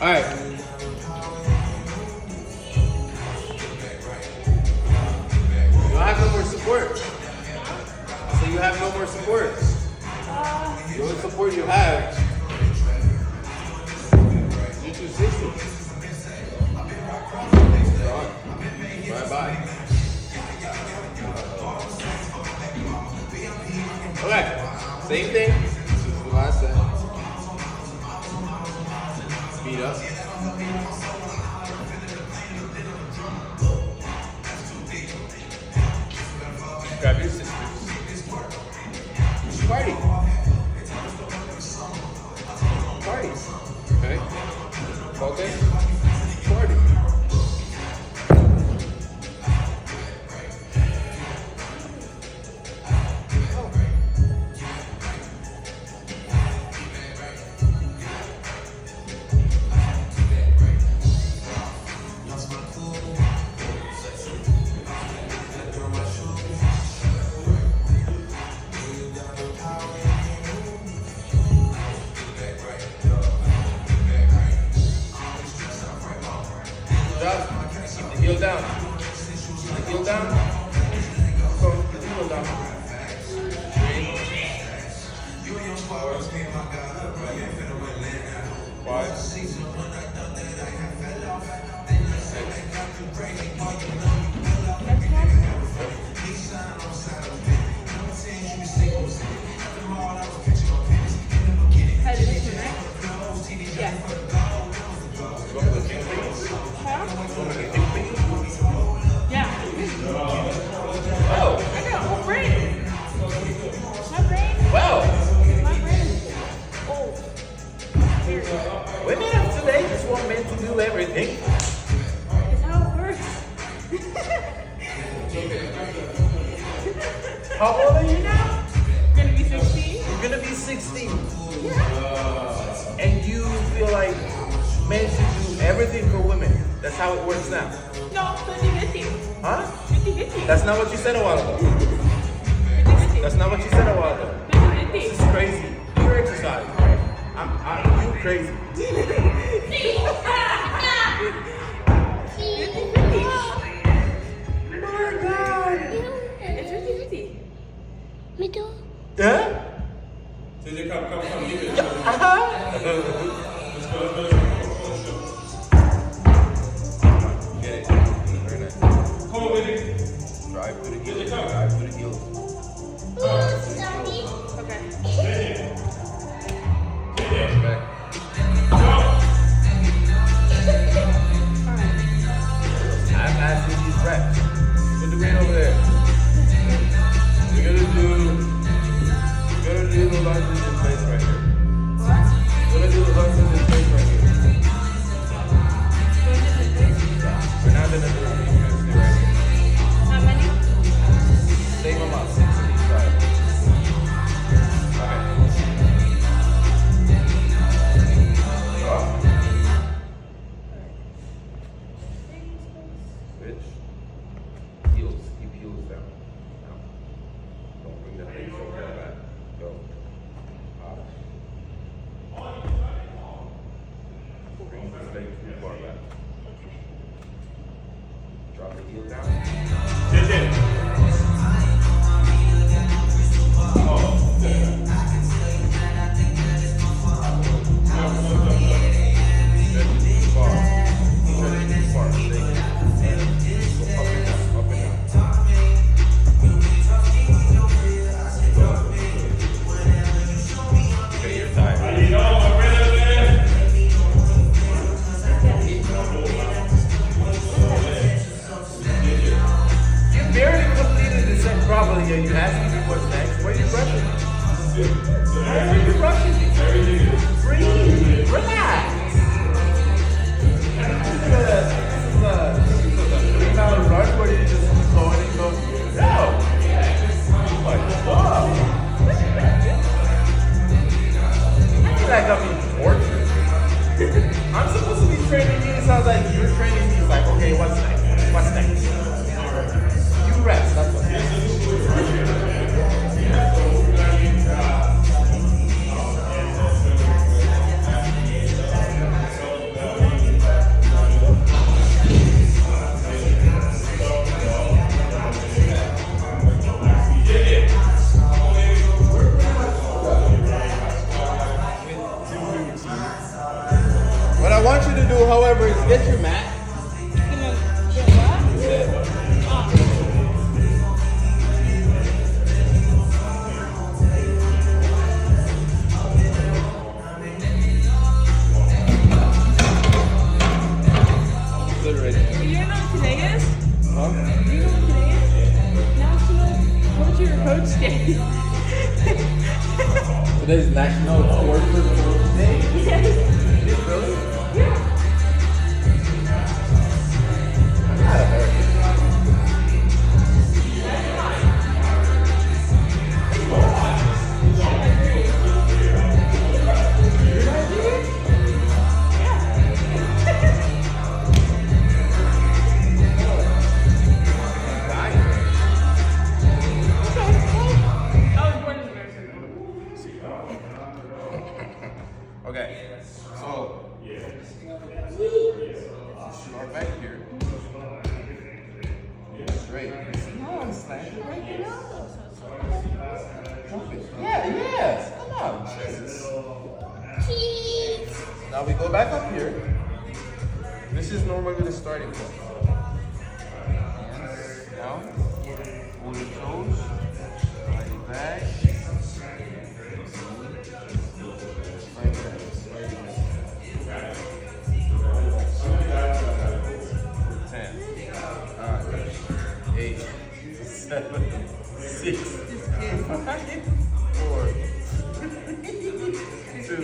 All right. You don't have no more support. So you have no more support. The only support you have is 260. Bye-bye. Okay. Same thing. This is the last set. Speed up. Grab your sisters. Party. Party. Okay? Focus. Party. Keep the heel down. Keep the heel down. Go. Keep the heel down. 3, 4, 5, 6. How did it connect? Yeah. Go for the king fingers. Huh? Go for the king fingers. Yeah. Oh. I got a whole brain. My brain. Well. My brain is old. Weird. Women of today just want men to do everything. It's how it works. How old are you now? Gonna be 16? You're gonna be 16. Yeah. And you feel like men should do everything for women. That's how it works now. No, 50-50. Huh? 50-50. That's not what you said a while ago. 50-50. That's not what you said a while ago. 50-50. This is crazy. You're exercise. You crazy. 50-50. My God. It's 50-50. Me too. Huh? CJ, come, leave it. Uh-huh. Let's go. Get it. Very nice. Come on, Whitney. Drive through the heel. Come. Drive through the heel. Okay. Back. I'm asking these reps. Put the weight over there. We're gonna do the lunges in place right here. What? We're gonna do the lunges in place right here. We're not gonna do it. We're gonna stay right here. How many? Same amount, 6 on each side. Okay. Up. Switch. Heels. Keep heels down. Down. Don't bring that leg so far back. Go. Up. Bring the leg too far back. Drop the heel down. CJ. Stretch it too far. Stretch it too far. Stay. Go up and down. Up and down. Okay, you're tired. You know, my brother, man. You barely completed the set properly and you asked me what's next. Why are you rushing? Why are you rushing? Breathe. Relax. This is a 3-mile run where you just go in and go, no. Like, whoa. I feel like I'm being tortured. I'm supposed to be training you. It sounds like you're training me. It's like, okay, what's next? What's next? You rest. That's what. want you to do, however, is get your mat. Gonna get what? Oh. Literally. You know what today is? Huh? Do you know what today is? National Torture Coach Day. Today's National Torture Coach Day. Yes. Really? Yeah. I'm not American. I was born in America. Okay, so start back here. Straight. No, I'm slashing right here. Yeah, yes. Come on, Jesus. Now we go back up here. This is normally the starting point. Hands down. Hold your toes. Slide back. Like that. Slide back. 10, 9, 8, 7, 6, 5, 4, 2,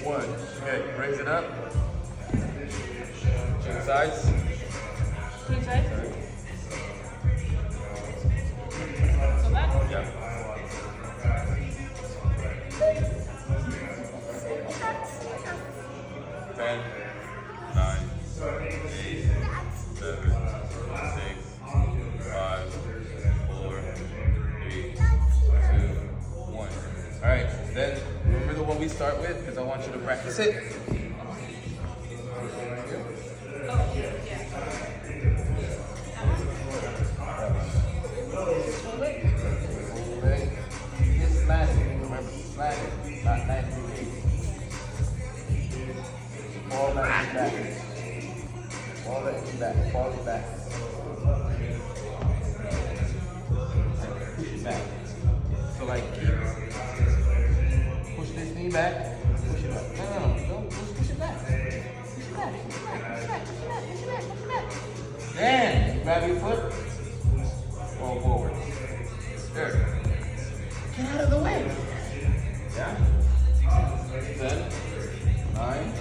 1. Okay, raise it up. Change sides. Change sides? Go back? Yeah. 10, 9, 8, 7, 6, 5, 4, 3, 2, 1. Alright, then remember the one we start with because I want you to practice it. Okay. Just smash it. Remember, smash it. Not 90 degrees. Fall back and back. Fall back and back. Fall it back. And push it back. So like keep push this knee back. Push it back. No. Don't push it back. Push it back. Push it back. Push it back. Push it back. Then grab your foot. Roll forward. There. Get out of the way. Yeah? 10, 9,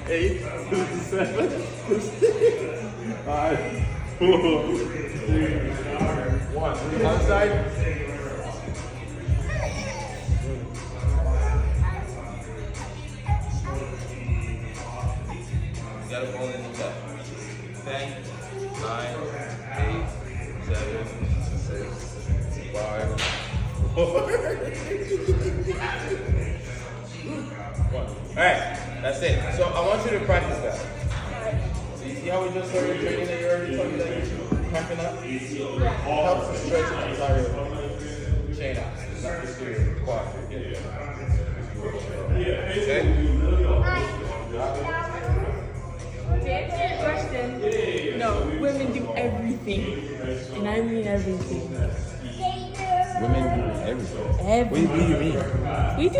8, 7, 5, 4, 3, 1. Other side. You gotta fall in the back. 10, 9, 8, 7, 6, 5, 4, 1. Alright, that's it. So I want you to practice that. So you see how we just started training that you already told me that you're cracking up? It helps to stretch the entire chain out. Not just your quad. Okay? To answer your question, no, women do everything. And I mean everything. Women do everything. Everything. What do you mean? We do